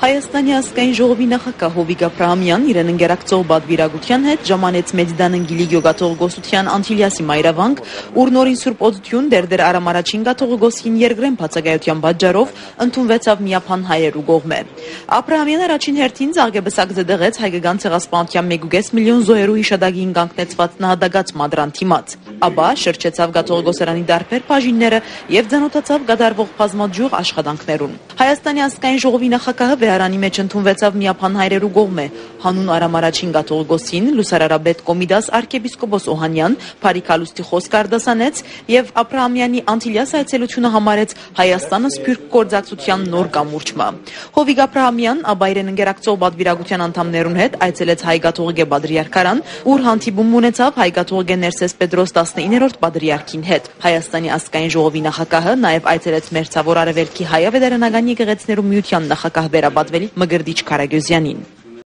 Հայաստանի ազգային ժողովի նախագահ Հովիկ Աբրահամյանն իրեն ընկերակցող բադվիրագության հետ ժամանեց Մեծդան Գիլի գյուղաթողգոսության Անտիլիասի մայրավանք, ուր նորին Սուրբ Օդություն դերդեր Արամ առաջին գաթողգոսին երկրեն բացակայության պատճառով ընդունվեցավ միապան հայերու կողմէ։ Աբրահամյանն առաջին հերթին զարգեբսակ զդեղեց հայկական ցեղասպանության 1.5 միլիոն զոհերու հիշադակին կանգնեցված նահատակած մադրան թիմաց։ Ապա շրջեցավ գաթողգոսարանի դարբեր բաժինները եւ ցանոթացավ գդարվող բազմաջյուղ աշխատանքներուն։ Հայաստանի ազգային ժողովի նախագահը վեհարանի մեջ ընդունվեցավ միապան հայերու կողմէ։ Հանուն Արամ առաջին գաթողգոսին լուսարարաբեդ Կոմիդաս arczepiskopos Օհանյան Փարիքալուստի խոսք արտասանեց եւ Աբրահամյանի Անտիլիաս այցելությունը համարեց Հայաստանը սփյուռք գործակցության նոր կամուրջը։ Հովիկ Աբրահամյան աբայրեն ընկերակցող բադվիրագության անդամներուն հետ այցելեց հայ գաթողիկե բադրիարքարան, ուր հանդիպում ունեցավ հայ գաթողիկե Ներսես Պետրոս 19-րդ բադրիարքին հետ։ Հայաստանի ազգային ժողովի նախագահը նաեւ այցելեց Մերձավոր Արևելքի հայ ավետարանական եկեղեցիներու միության նախագահ Վերաբադվելի Մգրդիչ Քարագյոզյանին։